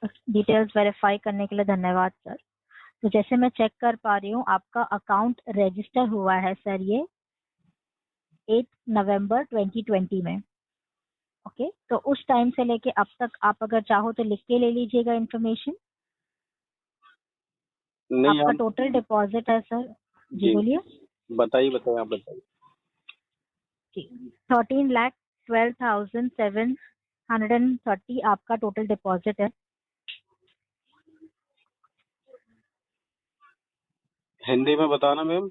Details verify करने के लिए धन्यवाद सर। तो जैसे मैं चेक कर पा रही हूँ, आपका अकाउंट रजिस्टर हुआ है सर ये 8 नवंबर 2020 में। ओके, तो उस टाइम से लेके अब तक आप अगर चाहो तो लिख के ले लीजिएगा इन्फॉर्मेशन। नहीं आपका आप टोटल डिपॉजिट है सर, जी जी बोलिए। बताइए आप बताइए। जी, 13,12,730 आपका टोटल डिपॉजिट है। हिंदी में बताना मैम।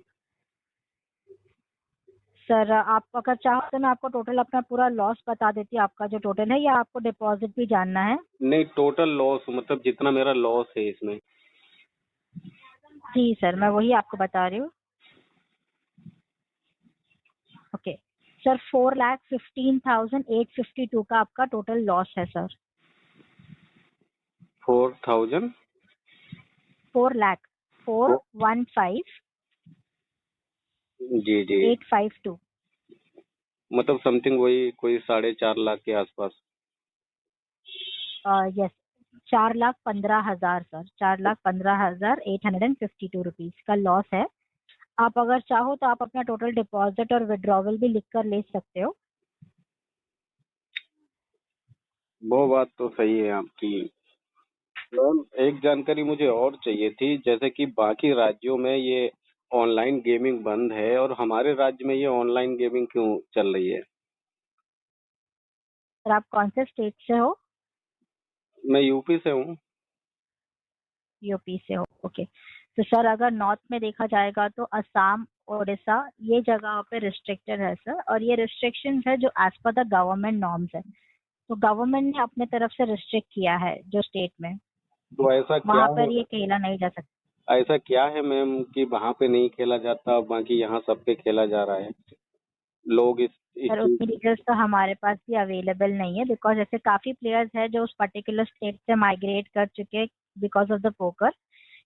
सर आप अगर चाहो तो मैं आपको टोटल अपना पूरा लॉस बता देती हूँ, आपका जो टोटल है, या आपको डिपॉजिट भी जानना है? नहीं, टोटल लॉस मतलब जितना मेरा लॉस है इसमें। जी सर, मैं वही आपको बता रही हूँ। ओके सर, 4,15,852 का आपका टोटल लॉस है सर। 4,000 4 लाख 415,852। जी मतलब समथिंग वही कोई 4.5 लाख के आसपास। यस, 4,15,000 सर, 4,15,852 रुपीज का लॉस है। आप अगर चाहो तो आप अपना टोटल डिपॉजिट और विड्रॉवल भी लिख कर ले सकते हो। वो बात तो सही है आपकी। मैम एक जानकारी मुझे और चाहिए थी, जैसे कि बाकी राज्यों में ये ऑनलाइन गेमिंग बंद है और हमारे राज्य में ये ऑनलाइन गेमिंग क्यों चल रही है? सर आप कौन से स्टेट से हो? मैं यूपी से हूँ। यूपी से हो, ओके। तो सर अगर नॉर्थ में देखा जाएगा तो असम, ओडिशा, ये जगह पे रिस्ट्रिक्टेड है सर, और ये रिस्ट्रिक्शंस है जो as per the government norms है। तो गवर्नमेंट ने अपने तरफ से रिस्ट्रिक्ट किया है जो स्टेट में, तो ऐसा क्या वहां है? पर ये खेला नहीं जा सकता। ऐसा क्या है मैम कि वहाँ पे नहीं खेला जाता बाकी यहाँ सब पे खेला जा रहा है? लोग इस सर चीज। उतनी डिटेल्स तो हमारे पास भी अवेलेबल नहीं है, बिकॉज ऐसे काफी प्लेयर्स हैं जो उस पर्टिकुलर स्टेट से माइग्रेट कर चुके बिकॉज ऑफ द पोकर,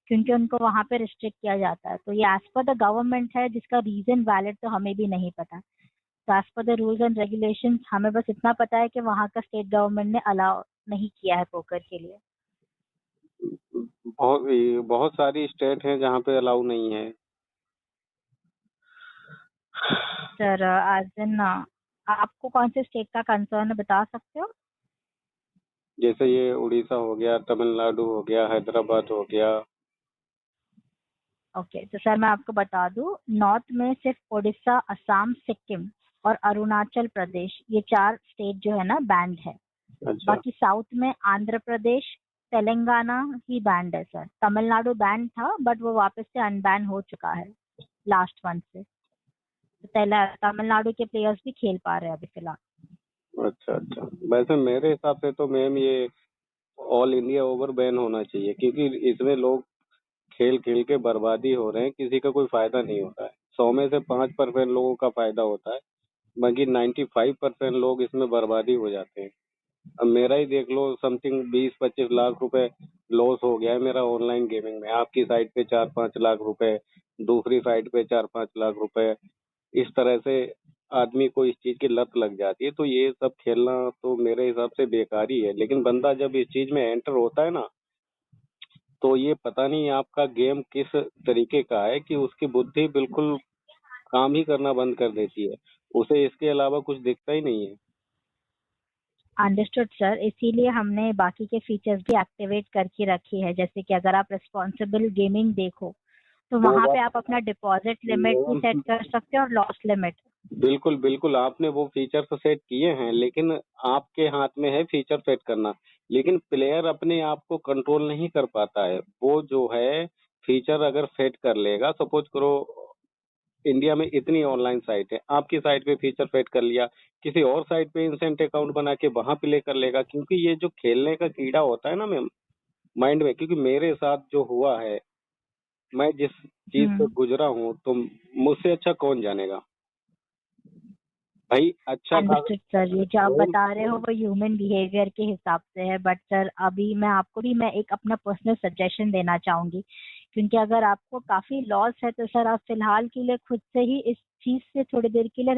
क्योंकि उनको वहां पे रिस्ट्रिक्ट किया जाता है। तो ये एज पर द गवर्नमेंट है, जिसका रीजन वैलिड तो हमें भी नहीं पता। तो as per the rules and regulations हमें बस इतना पता है कि वहाँ का स्टेट गवर्नमेंट ने अलाउ नहीं किया है पोकर के लिए। बहुत बहुत सारी स्टेट हैं जहाँ पे अलाउ नहीं है। सर आज दिन आपको कौन से स्टेट का कंसर्न है, बता सकते हो? जैसे ये उड़ीसा हो गया, तमिलनाडु हो गया, हैदराबाद हो गया। ओके, तो सर मैं आपको बता दूं, नॉर्थ में सिर्फ उड़ीसा, असम, सिक्किम और अरुणाचल प्रदेश, ये 4 स्टेट जो है ना बैंड है। अच्छा। बाकी साउथ में आंध्र प्रदेश, तेलंगाना ही बैंड है सर। तमिलनाडु बैंड था बट वो वापस से अनबैन हो चुका है लास्ट मंथ से। तो तमिलनाडु के प्लेयर्स भी खेल पा रहे हैं अभी फिलहाल। अच्छा वैसे मेरे हिसाब से तो मैम ये ऑल इंडिया ओवर बैन होना चाहिए, क्योंकि इसमें लोग खेल खेल के बर्बादी हो रहे हैं, किसी का कोई फायदा नहीं होता है। 100 में से 5% लोगों का फायदा होता है, बाकी 95% लोग इसमें बर्बादी हो जाते हैं। अब मेरा ही देख लो, समथिंग 20-25 लाख रुपए लॉस हो गया है मेरा ऑनलाइन गेमिंग में। आपकी साइट पे 4-5 लाख रुपए, दूसरी साइट पे 4-5 लाख रुपए। इस तरह से आदमी को इस चीज की लत लग जाती है, तो ये सब खेलना तो मेरे हिसाब से बेकार ही है। लेकिन बंदा जब इस चीज में एंटर होता है ना, तो ये पता नहीं आपका गेम किस तरीके का है कि उसकी बुद्धि बिल्कुल काम ही करना बंद कर देती है। उसे इसके अलावा कुछ दिखता ही नहीं है। अंडरस्टूड सर, इसीलिए हमने बाकी के फीचर्स भी एक्टिवेट करके रखी है। जैसे कि अगर आप रिस्पॉन्सिबल गेमिंग देखो तो वो वहाँ पे बात आप अपना डिपॉजिट लिमिट भी सेट कर सकते हो और लॉस लिमिट। बिल्कुल बिल्कुल, आपने वो फीचर तो सेट किए हैं, लेकिन आपके हाथ में है फीचर सेट करना। लेकिन प्लेयर अपने आप को कंट्रोल नहीं कर पाता है। वो जो है फीचर अगर सेट कर लेगा, सपोज करो इंडिया में इतनी ऑनलाइन साइट है, आपकी साइट पे फीचर सेट कर लिया, किसी और साइट पे इंसेंट अकाउंट बना के वहां प्ले कर लेगा। क्योंकि ये जो खेलने का कीड़ा होता है ना मैम माइंड में, क्योंकि मेरे साथ जो हुआ है, मैं जिस चीज से हम्म, गुजरा हूँ, तो मुझसे अच्छा कौन जानेगा भाई। अच्छा था। अंडरस्टूड सर, ये जो आप बता रहे हो वो ह्यूमन बिहेवियर के हिसाब से है। बट सर अभी मैं आपको भी मैं एक अपना पर्सनल सजेशन देना चाहूंगी, क्योंकि अगर आपको काफी लॉस है तो सर आप फिलहाल के लिए खुद से ही इस चीज से थोड़ी देर के लिए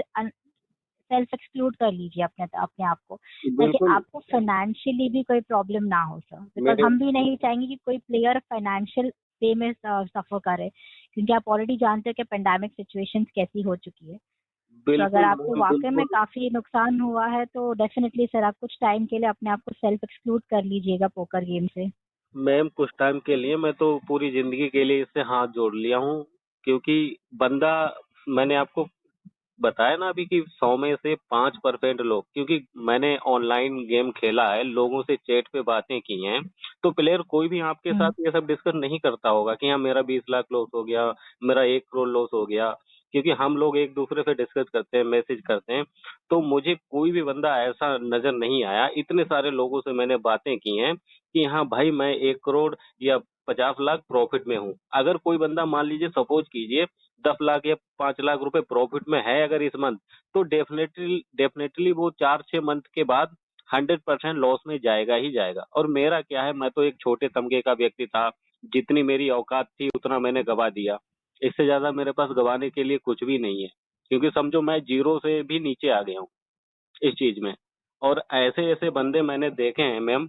सेल्फ एक्सक्लूड कर लीजिए अपने अपने आप को, ताकि बिल्कुल आपको फाइनेंशियली भी कोई प्रॉब्लम ना हो सर, बिकॉज मेरे हम भी नहीं चाहेंगे कि कोई प्लेयर फाइनेंशियल वे में सफर करे, क्योंकि आप ऑलरेडी जानते हो कि पेंडेमिक सिचुएशन कैसी हो चुकी है। तो अगर बिल्कुल आपको मैम वाकई में बिल्कुल काफी नुकसान हुआ है तो डेफिनेटली सर आप कुछ टाइम के लिए अपने आप को सेल्फ एक्सक्लूड कर लीजिएगा पोकर गेम से। मैम कुछ टाइम के लिए, मैं तो पूरी जिंदगी के लिए इससे हाथ जोड़ लिया हूँ। क्योंकि बंदा, मैंने आपको बताया ना अभी कि 100 में से 5% लोग, क्योंकि मैंने ऑनलाइन गेम खेला है, लोगों से चैट पे बातें की हैं, तो प्लेयर कोई भी आपके हम्म। साथ ये सब डिस्कस नहीं करता होगा कि हाँ मेरा 20 लाख लॉस हो गया, मेरा 1 करोड़ लॉस हो गया। क्योंकि हम लोग एक दूसरे से डिस्कस करते हैं, मैसेज करते हैं। तो मुझे कोई भी बंदा ऐसा नजर नहीं आया, इतने सारे लोगों से मैंने बातें की हैं कि हाँ भाई मैं 1 करोड़ या 50 लाख प्रॉफिट में हूँ। अगर कोई बंदा मान लीजिए, सपोज कीजिए 10 लाख या 5 लाख रुपए प्रॉफिट में है अगर इस मंथ, तो डेफिनेटली डेफिनेटली वो 4-6 मंथ के बाद 100% लॉस में जाएगा ही जाएगा। और मेरा क्या है, मैं तो एक छोटे तमगे का व्यक्ति था, जितनी मेरी औकात थी उतना मैंने गवा दिया। इससे ज्यादा मेरे पास गवाने के लिए कुछ भी नहीं है, क्योंकि समझो मैं जीरो से भी नीचे आ गया हूँ इस चीज में। और ऐसे ऐसे बंदे मैंने देखे हैं मैम,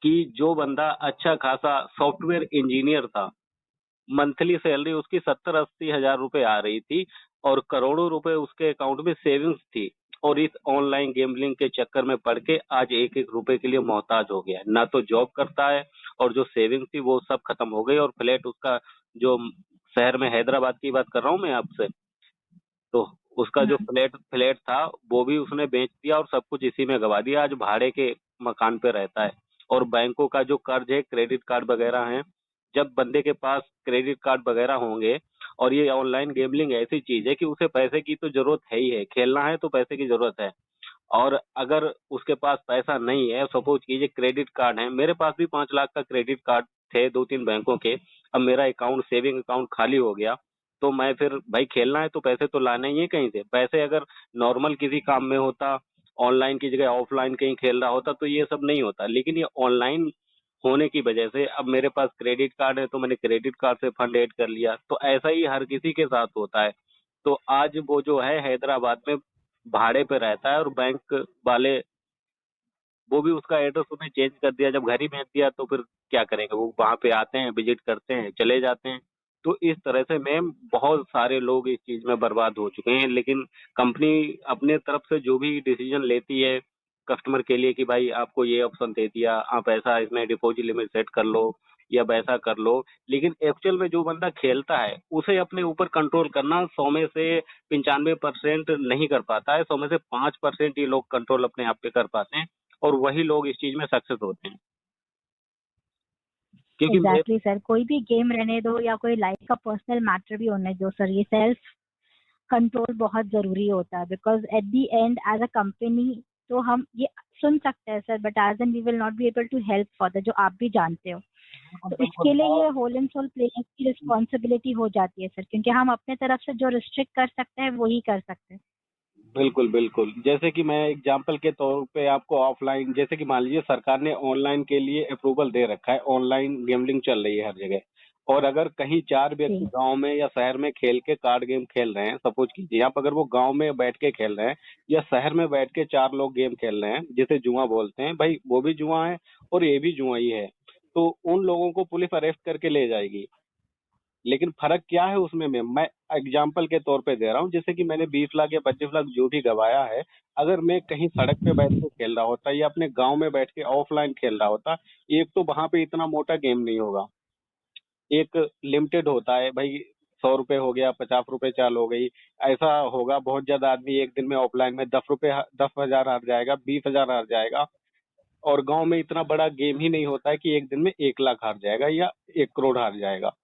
कि जो बंदा अच्छा खासा सॉफ्टवेयर इंजीनियर था, मंथली सैलरी उसकी 70-80 हजार रुपए आ रही थी, और करोड़ों रुपए उसके अकाउंट में सेविंग्स थी, और इस ऑनलाइन गेमलिंग के चक्कर में पड़ के आज एक एक रुपए के लिए मोहताज हो गया है। ना तो जॉब करता है, और जो सेविंग थी वो सब खत्म हो गई। और फ्लैट उसका, जो शहर में हैदराबाद की बात कर रहा हूँ मैं आपसे, तो उसका जो हम्म। फ्लैट फ्लैट था वो भी उसने बेच दिया, और सब कुछ इसी में गवा दिया। आज भाड़े के मकान पे रहता है। और बैंकों का जो कर्ज है, क्रेडिट कार्ड वगैरह है, जब बंदे के पास क्रेडिट कार्ड वगैरह होंगे, और ये ऑनलाइन गेमलिंग ऐसी चीज है कि उसे पैसे की तो जरूरत है ही है, खेलना है तो पैसे की जरूरत है। और अगर उसके पास पैसा नहीं है, सपोज कीजिए क्रेडिट कार्ड है, मेरे पास भी 5 लाख का क्रेडिट कार्ड थे 2-3 बैंकों के, अब मेरा अकाउंट, सेविंग अकाउंट खाली हो गया, तो मैं फिर भाई खेलना है तो पैसे तो लाने ही है कहीं से। पैसे अगर नॉर्मल किसी काम में होता, ऑनलाइन की जगह ऑफलाइन कहीं खेल रहा होता, तो ये सब नहीं होता। लेकिन ये ऑनलाइन होने की वजह से अब मेरे पास क्रेडिट कार्ड है, तो मैंने क्रेडिट कार्ड से फंड ऐड कर लिया। तो ऐसा ही हर किसी के साथ होता है। तो आज वो जो है हैदराबाद में भाड़े पे रहता है, और बैंक वाले, वो भी उसका एड्रेस उन्हें चेंज कर दिया, जब घर ही भेज दिया तो फिर क्या करेंगे, वो वहां पे आते हैं, विजिट करते हैं, चले जाते हैं। तो इस तरह से मैम बहुत सारे लोग इस चीज में बर्बाद हो चुके हैं। लेकिन कंपनी अपने तरफ से जो भी डिसीजन लेती है कस्टमर के लिए, कि भाई आपको ये ऑप्शन दे दिया, आप ऐसा इसमें डिपॉजिट लिमिट सेट कर लो या वैसा कर लो, लेकिन एक्चुअल में जो बंदा खेलता है उसे अपने ऊपर कंट्रोल करना 100 में से 95% नहीं कर पाता है। 100 में से 5% ये लोग कंट्रोल अपने आप पे कर पाते हैं, और वही लोग इस चीज में सक्सेस होते हैं। क्योंकि मैं, एग्जैक्टली सर, कोई भी गेम रहने दो या कोई लाइफ का पर्सनल मैटर भी होने दो सर, ये सेल्फ कंट्रोल बहुत जरूरी होता है, because at the end as a company तो हम ये सुन सकते हैं sir, but as an we will not be able to help for जो आप भी जानते हो। तो इसके लिए ये होल एंड सोल प्लेयर्स की रिस्पॉन्सिबिलिटी हो जाती है सर, क्योंकि हम अपने तरफ से जो रिस्ट्रिक्ट कर सकते हैं वही कर सकते हैं। बिल्कुल बिल्कुल, जैसे कि मैं एग्जांपल के तौर पे आपको ऑफलाइन, जैसे कि मान लीजिए सरकार ने ऑनलाइन के लिए अप्रूवल दे रखा है, ऑनलाइन गेमलिंग चल रही है हर जगह। और अगर कहीं 4 व्यक्ति जी। गांव में या शहर में खेल के कार्ड गेम खेल रहे हैं, सपोज कीजिए आप, अगर वो गांव में बैठ के खेल रहे हैं या शहर में बैठ के 4 लोग गेम खेल रहे हैं, जिसे जुआ बोलते हैं, भाई वो भी जुआ है और ये भी जुआ ही है, तो उन लोगों को पुलिस अरेस्ट करके ले जाएगी। लेकिन फर्क क्या है उसमें, मैं एग्जाम्पल के तौर पे दे रहा हूँ, जैसे कि मैंने 20 लाख या 25 लाख जो भी गवाया है, अगर मैं कहीं सड़क पे बैठ के खेल रहा होता या अपने गांव में बैठ के ऑफलाइन खेल रहा होता, एक तो वहां पे इतना मोटा गेम नहीं होगा, एक लिमिटेड होता है भाई, 100 रुपए हो गया, 50 रुपए चाल हो गई, ऐसा होगा। बहुत ज्यादा आदमी एक दिन में ऑफलाइन में 10 रुपए 10 हजार हार जाएगा, 20 हजार हार जाएगा। और गांव में इतना बड़ा गेम ही नहीं होता है कि एक दिन में 1 लाख हार जाएगा या 1 करोड़ हार जाएगा।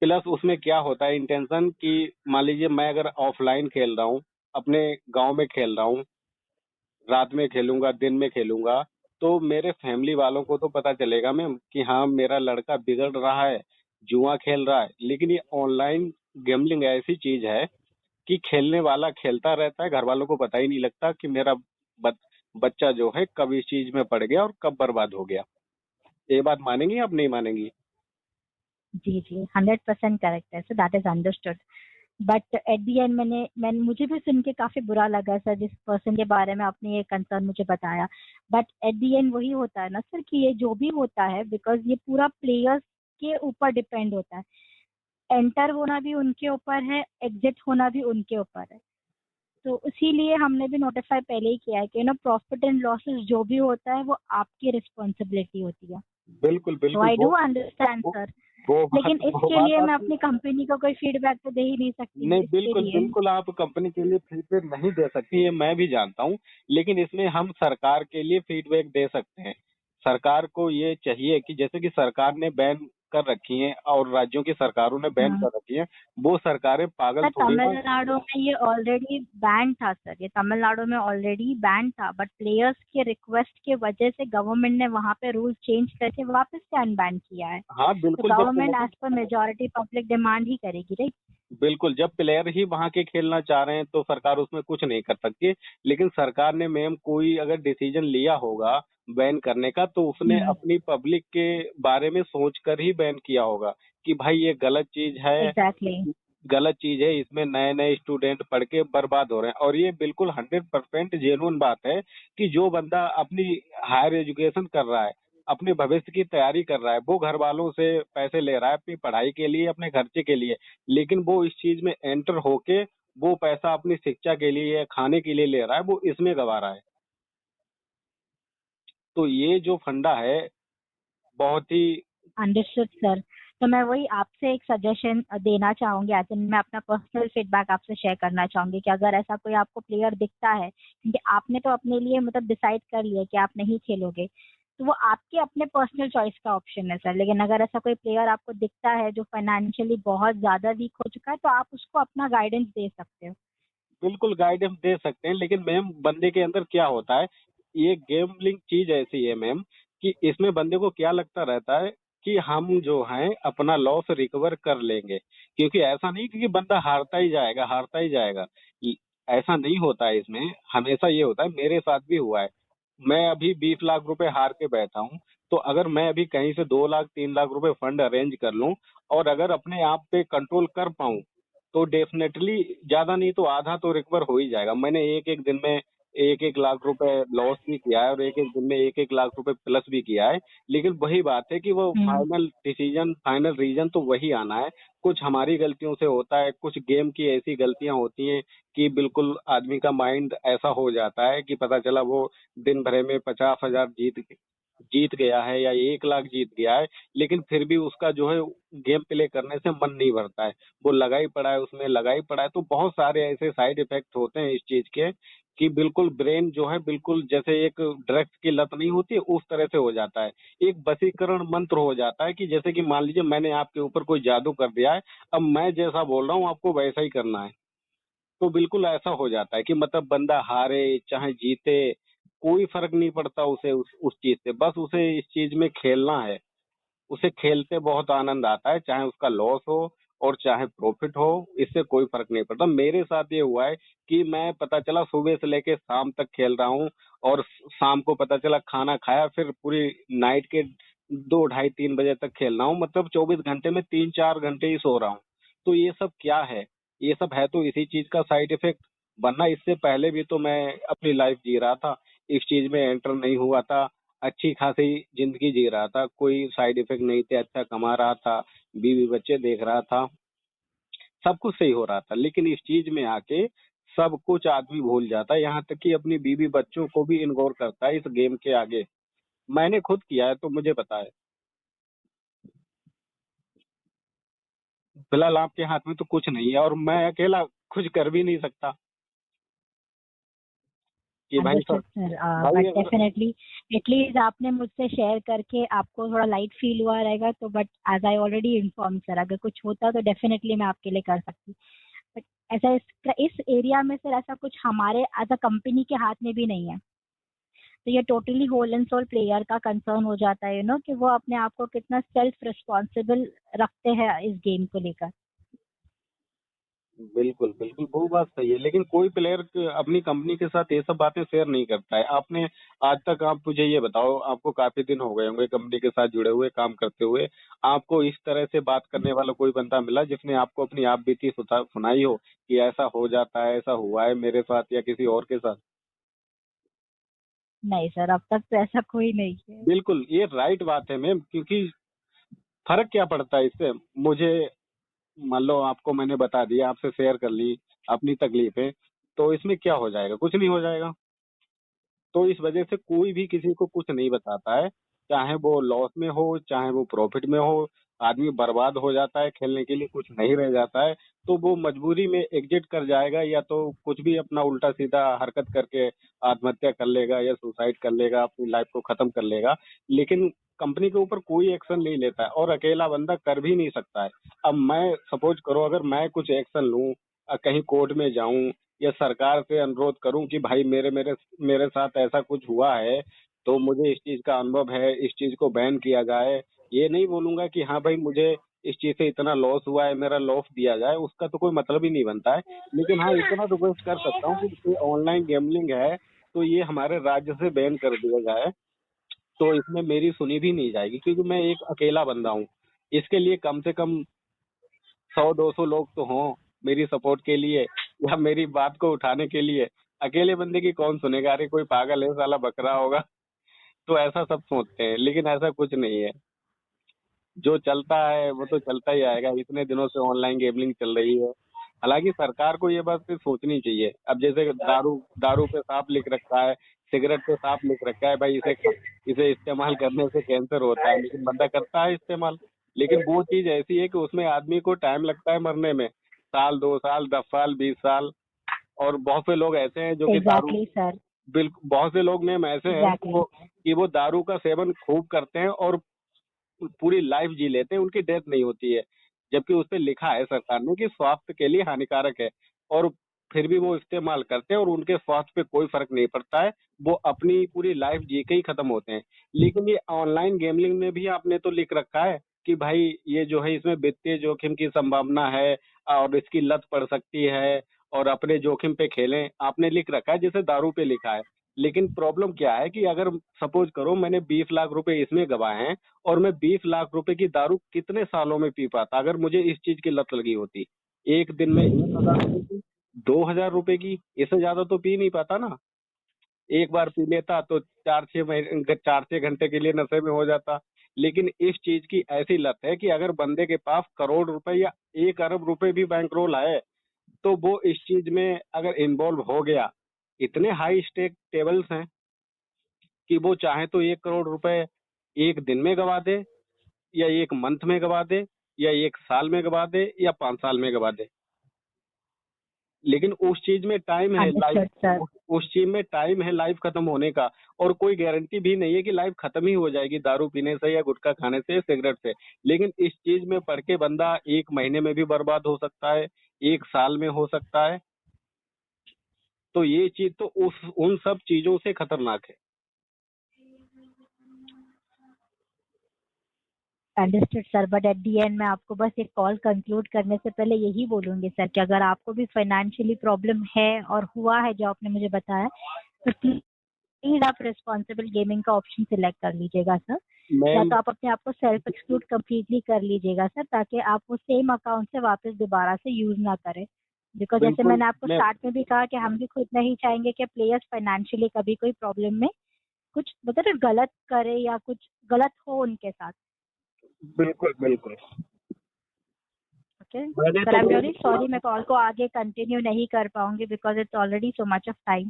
प्लस उसमें क्या होता है इंटेंशन, कि मान लीजिए मैं अगर ऑफलाइन खेल रहा हूँ, अपने गांव में खेल रहा हूँ, रात में खेलूंगा, दिन में खेलूंगा, तो मेरे फैमिली वालों को तो पता चलेगा मैम कि हाँ मेरा लड़का बिगड़ रहा है, जुआ खेल रहा है। लेकिन ये ऑनलाइन गेमलिंग ऐसी चीज है कि खेलने वाला खेलता रहता है, घर वालों को पता ही नहीं लगता कि मेरा बच्चा जो है कब इस चीज में पड़ गया और कब बर्बाद हो गया। ये बात मानेंगी आप, नहीं मानेंगी? जी जी, 100% करेक्ट है sir, that is understood. But at the and मैंने मुझे भी सुन के काफी बुरा लगा सर, जिस पर्सन के बारे में आपने ये कंसर्न मुझे बताया। बट एट दी एंड वही होता है ना सर, कि ये जो भी होता है बिकॉज ये पूरा प्लेयर्स के ऊपर डिपेंड होता है। एंटर होना भी उनके ऊपर है, एग्जिट होना भी उनके ऊपर है। तो इसीलिए हमने भी नोटिफाई पहले ही किया है कि प्रॉफिट एंड लॉसेस जो भी होता है वो आपकी रिस्पॉन्सिबिलिटी होती है। बिल्कुल तो बिल्कुल आई डू अंडरस्टैंड वो सर, वो बात लेकिन वो इसके बात लिए मैं आपकी अपनी कंपनी को कोई फीडबैक तो दे ही नहीं सकती नहीं, इसके बिल्कुल लिए। बिल्कुल आप कंपनी के लिए फीडबैक नहीं दे सकती, ये मैं भी जानता हूँ। लेकिन इसमें हम सरकार के लिए फीडबैक दे सकते हैं। सरकार को ये चाहिए कि जैसे कि सरकार ने बैन कर रखी है और राज्यों की सरकारों ने बैन हाँ कर रखी है, वो सरकारें पागल सर, थोड़ी ना। तमिलनाडु में ये ऑलरेडी बैन था सर, ये तमिलनाडु में ऑलरेडी बैन था, बट प्लेयर्स के रिक्वेस्ट के वजह से गवर्नमेंट ने वहां पे रूल चेंज करके वापस से अनबैन किया है। हाँ तो बिल्कुल, government as per majority public demand ही करेगी, राइट। बिल्कुल जब प्लेयर ही वहां के खेलना चाह रहे हैं तो सरकार उसमें कुछ नहीं कर सकती। लेकिन सरकार ने मैम कोई अगर डिसीजन लिया होगा बैन करने का, तो उसने हम्म, अपनी पब्लिक के बारे में सोचकर ही बैन किया होगा कि भाई ये गलत चीज है, एग्जैक्टली। गलत चीज है, इसमें नए नए स्टूडेंट पढ़ के बर्बाद हो रहे हैं। और ये बिल्कुल 100% जेन्युइन बात है कि जो बंदा अपनी हायर एजुकेशन कर रहा है, अपने भविष्य की तैयारी कर रहा है, वो घर वालों से पैसे ले रहा है अपनी पढ़ाई के लिए, अपने खर्चे के लिए, लेकिन वो इस चीज में एंटर होके वो पैसा अपनी शिक्षा के लिए या खाने के लिए ले रहा है, वो इसमें गवा रहा है। तो ये जो फंडा है बहुत ही। Understood sir. तो मैं वही आपसे एक सजेशन देना चाहूंगी, एज इन मैं अपना पर्सनल फीडबैक आपसे शेयर करना चाहूंगी कि अगर ऐसा कोई आपको प्लेयर दिखता है, क्योंकि आपने तो अपने लिए मतलब डिसाइड कर लिया कि आप नहीं खेलोगे, तो वो आपके अपने पर्सनल चॉइस का ऑप्शन है सर। लेकिन अगर ऐसा कोई प्लेयर आपको दिखता है जो फाइनेंशियली बहुत ज्यादा वीक हो चुका है, तो आप उसको अपना गाइडेंस दे सकते हो। बिल्कुल गाइडेंस दे सकते हैं, लेकिन मैम बंदे के अंदर क्या होता है, ये गेमलिंग चीज ऐसी है मैम कि इसमें बंदे को क्या लगता रहता है कि हम जो हैं अपना लॉस रिकवर कर लेंगे। क्योंकि ऐसा नहीं कि बंदा हारता ही जाएगा हारता ही जाएगा। ऐसा नहीं होता है, इसमें हमेशा ये होता है, मेरे साथ भी हुआ है। मैं अभी 20 लाख रुपए हार के बैठा हूँ, तो अगर मैं अभी कहीं से 2 लाख 3 लाख रुपए फंड अरेंज कर लूं और अगर अपने आप पे कंट्रोल कर पाऊं, तो डेफिनेटली ज्यादा नहीं तो आधा तो रिकवर हो ही जाएगा। मैंने एक एक दिन में 1 1 लाख रुपए लॉस भी किया है और एक एक दिन में 1 1 लाख रुपए प्लस भी किया है। लेकिन वही बात है कि वो हम्म। फाइनल डिसीजन फाइनल रीजन तो वही आना है। कुछ हमारी गलतियों से होता है, कुछ गेम की ऐसी गलतियां होती हैं कि बिल्कुल आदमी का माइंड ऐसा हो जाता है कि पता चला वो दिन भर में 50,000 जीत गया है या 1 लाख जीत गया है, लेकिन फिर भी उसका जो है गेम प्ले करने से मन नहीं भरता है। वो लगा ही पड़ा है, उसमें लगा ही पड़ा है। तो बहुत सारे ऐसे साइड इफेक्ट होते हैं इस चीज के कि बिल्कुल ब्रेन जो है बिल्कुल जैसे एक ड्रग्स की लत नहीं होती है, उस तरह से हो जाता है। एक वशीकरण मंत्र हो जाता है कि जैसे कि मान लीजिए मैंने आपके ऊपर कोई जादू कर दिया है, अब मैं जैसा बोल रहा हूँ आपको वैसा ही करना है। तो बिल्कुल ऐसा हो जाता है कि मतलब बंदा हारे चाहे जीते, कोई फर्क नहीं पड़ता उसे उस चीज से, बस उसे इस चीज में खेलना है। उसे खेलते बहुत आनंद आता है, चाहे उसका लॉस हो और चाहे प्रॉफिट हो, इससे कोई फर्क नहीं पड़ता। मेरे साथ ये हुआ है कि मैं पता चला सुबह से लेके शाम तक खेल रहा हूँ और शाम को पता चला खाना खाया, फिर पूरी नाइट के 2 ढाई 3 बजे तक खेल रहा हूँ। मतलब 24 घंटे में 3 4 घंटे ही सो रहा हूँ। तो ये सब क्या है, ये सब है तो इसी चीज का साइड इफेक्ट। वरना इससे पहले भी तो मैं अपनी लाइफ जी रहा था, इस चीज में एंटर नहीं हुआ था, अच्छी खासी जिंदगी जी रहा था, कोई साइड इफेक्ट नहीं थे, अच्छा कमा रहा था, बीवी बच्चे देख रहा था, सब कुछ सही हो रहा था। लेकिन इस चीज में आके सब कुछ आदमी भूल जाता है, यहाँ तक कि अपनी बीवी बच्चों को भी इग्नोर करता है इस गेम के आगे। मैंने खुद किया है तो मुझे पता है। फिलहाल आपके हाथ में तो कुछ नहीं है और मैं अकेला कुछ कर भी नहीं सकता कि भाई अंडरस्टूड सब। सर। बट भाई अगर डेफिनेटली एटलीस्ट आपने मुझसे शेयर करके आपको थोड़ा लाइट फील हुआ रहेगा। तो but as I already inform sir, अगर कुछ होता तो डेफिनेटली मैं आपके लिए कर सकती। बट ऐसा इस एरिया में सर ऐसा कुछ हमारे एज अ कंपनी के हाथ में भी नहीं है। तो ये totally whole and sole player का कंसर्न हो जाता है, कि वो अपने आप को कितना सेल्फ रिस्पॉन्सिबल रखते हैं इस गेम को लेकर। बिल्कुल बिल्कुल, वो बात सही है, लेकिन कोई प्लेयर अपनी कंपनी के साथ ये सब बातें शेयर नहीं करता है। आपने आज तक, आप मुझे ये बताओ, आपको काफी दिन हो गए होंगे कंपनी के साथ जुड़े हुए, काम करते हुए, आपको इस तरह से बात करने वाला कोई बंदा मिला जिसने आपको अपनी आप बीती सुनाई हो कि ऐसा हो जाता है, ऐसा हुआ है मेरे साथ या किसी और के साथ? नहीं सर, अब तक तो ऐसा कोई नहीं है। बिल्कुल, ये राइट बात है मैम, क्योंकि फर्क क्या पड़ता है इससे? मुझे, मान लो आपको मैंने बता दिया, आपसे शेयर कर ली अपनी तकलीफें, तो इसमें क्या हो जाएगा? कुछ नहीं हो जाएगा। तो इस वजह से कोई भी किसी को कुछ नहीं बताता है, चाहे वो लॉस में हो चाहे वो प्रॉफिट में हो। आदमी बर्बाद हो जाता है, खेलने के लिए कुछ नहीं रह जाता है, तो वो मजबूरी में एग्जिट कर जाएगा, या तो कुछ भी अपना उल्टा सीधा हरकत करके आत्महत्या कर लेगा या सुसाइड कर लेगा, अपनी लाइफ को खत्म कर लेगा। लेकिन कंपनी के ऊपर कोई एक्शन नहीं लेता है, और अकेला बंदा कर भी नहीं सकता है। अब मैं सपोज करो, अगर मैं कुछ एक्शन लूं, कहीं कोर्ट में जाऊं या सरकार से अनुरोध करूं कि भाई मेरे मेरे मेरे साथ ऐसा कुछ हुआ है, तो मुझे इस चीज का अनुभव है, इस चीज को बैन किया जाए। ये नहीं बोलूंगा कि हाँ भाई मुझे इस चीज से इतना लॉस हुआ है, मेरा लॉस दिया जाए, उसका तो कोई मतलब ही नहीं बनता है। लेकिन हाँ, इतना रिक्वेस्ट कर सकता हूँ कि ये ऑनलाइन गैम्बलिंग है, तो ये हमारे राज्य से बैन कर दिया जाए। तो इसमें मेरी सुनी भी नहीं जाएगी, क्योंकि मैं एक अकेला बंदा हूँ। इसके लिए कम से कम 100-200 लोग तो हों मेरी सपोर्ट के लिए, या मेरी बात को उठाने के लिए। अकेले बंदे की कौन सुनेगा? अरे कोई पागल है साला, बकरा होगा। तो ऐसा सब सोचते हैं, लेकिन ऐसा कुछ नहीं है। जो चलता है वो तो चलता ही आएगा। इतने दिनों से ऑनलाइन गेमलिंग चल रही है। हालांकि सरकार को ये बात फिर सोचनी चाहिए। अब जैसे दारू दारू पे साफ लिख रखा है, सिगरेट पे साफ लिख रखा है, भाई इसे इस्तेमाल करने से कैंसर होता है, लेकिन बंदा करता है इस्तेमाल। लेकिन वो चीज ऐसी है कि उसमें आदमी को टाइम लगता है मरने में, साल, 2 साल, 10 साल, 20 साल। और बहुत से लोग ऐसे हैं जो कि दारू, एग्जैक्टली सर। बिल्कुल, बहुत से लोग मैम ऐसे हैं कि एग्जैक्टली। वो दारू का सेवन खूब करते हैं और पूरी लाइफ जी लेते हैं, उनकी डेथ नहीं होती है। जबकि उस पे लिखा है सरकार ने कि स्वास्थ्य के लिए हानिकारक है, और फिर भी वो इस्तेमाल करते हैं और उनके स्वास्थ्य पे कोई फर्क नहीं पड़ता है। वो अपनी पूरी लाइफ जी के ही खत्म होते हैं। लेकिन ये ऑनलाइन गेमलिंग में भी आपने तो लिख रखा है कि भाई ये जो है, इसमें वित्तीय जोखिम की संभावना है और इसकी लत पड़ सकती है, और अपने जोखिम पे खेलें, आपने लिख रखा है, जैसे दारू पे लिखा है। लेकिन प्रॉब्लम क्या है कि अगर सपोज करो मैंने 20 लाख रुपए इसमें गवाए हैं, और मैं 20 लाख रुपए की दारू कितने सालों में पी पाता अगर मुझे इस चीज की लत लगी होती? एक दिन में 1,000 रुपए की, 2,000 रुपए की, इससे ज्यादा तो पी नहीं पाता ना। एक बार पी लेता तो 4-6 महीने, 4-6 घंटे के लिए नशे में हो जाता। लेकिन इस चीज की ऐसी लत है कि अगर बंदे के पास करोड़ रुपए या 1 अरब रुपए भी बैंक रोल है, तो वो इस चीज में अगर इन्वॉल्व हो गया, इतने हाई स्टेक टेबल्स हैं कि वो चाहे तो 1 करोड़ रुपए एक दिन में गवा दे, या एक मंथ में गवा दे, या एक साल में गवा दे, या 5 साल में गवा दे। लेकिन उस चीज में टाइम है लाइफ, अंडरस्टूड सर। उस चीज में टाइम है लाइफ खत्म होने का। और कोई गारंटी भी नहीं है कि लाइफ खत्म ही हो जाएगी दारू पीने से या गुटखा खाने से, सिगरेट से। लेकिन इस चीज में पड़ के बंदा 1 महीने में भी बर्बाद हो सकता है, 1 साल में हो सकता है। तो ये चीज तो उस उन सब चीजों से खतरनाक है। Understood sir, but at the and मैं आपको बस एक कॉल कंक्लूड करने से पहले यही बोलूंगी सर कि अगर आपको भी फाइनेंशियली प्रॉब्लम है और हुआ है जो आपने मुझे बताया, तो प्लीज आप रिस्पॉन्सिबल गेमिंग का ऑप्शन सिलेक्ट कर लीजिएगा सर। या मैम तो आप अपने आप को सेल्फ एक्सक्लूड कम्प्लीटली कर लीजिएगा सर, ताकि आप वो सेम अकाउंट से वापस दोबारा से यूज ना करें। बिकॉज जैसे बिल्कुल, मैंने आपको मैं स्टार्ट में भी कहा कि हम भी खुद नहीं चाहेंगे कि प्लेयर्स फाइनेंशियली कभी कोई प्रॉब्लम में कुछ मतलब गलत करे या कुछ गलत हो उनके साथ। बिल्कुल बिल्कुल, ओके मैंने सर, तो I am ma'am, really sorry, मैं कॉल को आगे कंटिन्यू नहीं कर पाऊंगी because it's already so much of time.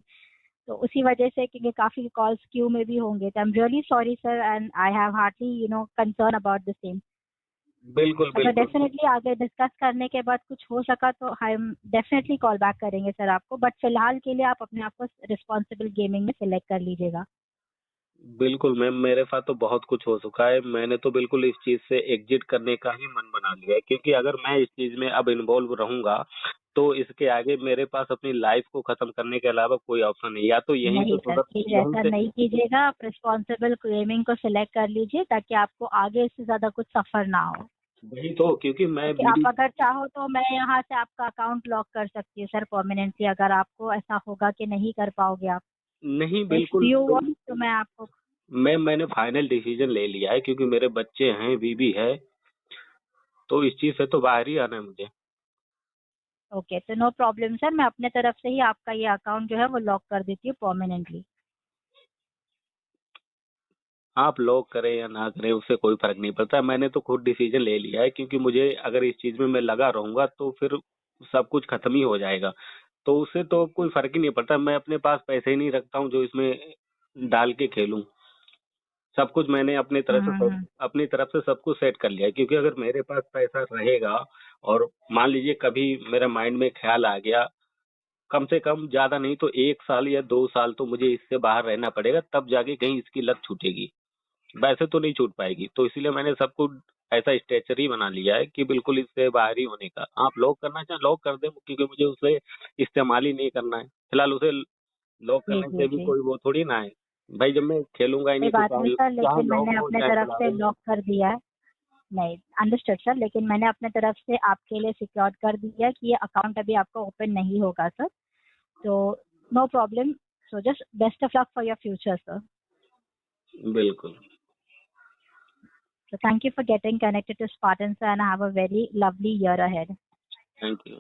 तो उसी वजह से, क्योंकि काफी कॉल्स क्यू में भी होंगे, तो I am really sorry sir, and I have hardly concern about the same. बिल्कुल अगर बिल्कुल, डेफिनेटली आगे डिस्कस करने के बाद कुछ हो सका तो हम डेफिनेटली कॉल बैक करेंगे सर आपको, बट फिलहाल के लिए आप अपने आप को रिस्पॉन्सिबल गेमिंग में सिलेक्ट कर लीजिएगा। बिल्कुल मैम, मेरे साथ तो बहुत कुछ हो चुका है। मैंने तो बिल्कुल इस चीज से एग्जिट करने का ही मन बना लिया है, क्योंकि अगर मैं इस चीज में अब इन्वॉल्व रहूंगा, तो इसके आगे मेरे पास अपनी लाइफ को खत्म करने के अलावा कोई ऑप्शन नहीं। या तो यहीं से नहीं सर, सुधर, प्लीज यहीं ऐसा से, नहीं कीजिएगा। आप रिस्पॉन्सिबल गेमिंग को सिलेक्ट कर लीजिए ताकि आपको आगे इससे ज्यादा कुछ सफर ना हो। वही तो, क्योंकि मैं ओके, बीडी आप अगर चाहो तो मैं यहाँ से आपका अकाउंट लॉक कर सकती हूँ सर परमानेंटली, अगर आपको ऐसा होगा कि नहीं कर पाओगे आप। नहीं, इफ बिल्कुल यू वांट तो मैं आपको। मैंने फाइनल डिसीजन ले लिया है, क्योंकि मेरे बच्चे हैं, बीबी है, तो इस चीज से तो बाहर ही आना है मुझे। ओके, तो नो प्रॉब्लम सर, मैं अपने तरफ से ही आपका ये अकाउंट जो है वो लॉक कर देती हूँ परमानेंटली। आप लॉक करें या ना करें उससे कोई फर्क नहीं पड़ता, मैंने तो खुद डिसीजन ले लिया है, क्योंकि मुझे अगर इस चीज में मैं लगा रहूंगा तो फिर सब कुछ खत्म ही हो जाएगा। तो उससे तो कोई फर्क ही नहीं पड़ता, मैं अपने पास पैसे ही नहीं रखता हूँ जो इसमें डाल के खेलूं। सब कुछ मैंने हम्म। अपनी तरफ से सब कुछ सेट कर लिया है, क्योंकि अगर मेरे पास पैसा रहेगा और मान लीजिए कभी मेरे माइंड में ख्याल आ गया, कम से कम ज्यादा नहीं तो 1 साल या 2 साल तो मुझे इससे बाहर रहना पड़ेगा, तब जाके कहीं इसकी लत छूटेगी। वैसे तो नहीं छूट पाएगी, तो इसीलिए मैंने सब कुछ ऐसा स्ट्रेचर ही बना लिया है कि बिल्कुल इससे बाहर ही होने का। आप लॉक करना चाहें लॉक कर दें, क्योंकि मुझे उसे इस्तेमाल ही नहीं करना है फिलहाल। उसे लॉक जी करने जी से भी जी, कोई वो थोड़ी ना है, भाई जब मैं खेलूंगा ही कोई नहीं तो बात नहीं चाहे सर, चाहे लेकिन लॉक मैंने हो अपने चाहे तरफ चला से दे। लॉक कर दिया है। नहीं, अंडरस्टूड सर, लेकिन मैंने अपने तरफ से आपके लिए सिक्योर कर दिया कि ये अकाउंट अभी आपका ओपन नहीं होगा सर। तो no problem. So just best of luck for your future sir. बिल्कुल। So thank you for getting connected to Spartan sir, and have a very lovely year ahead. Thank you.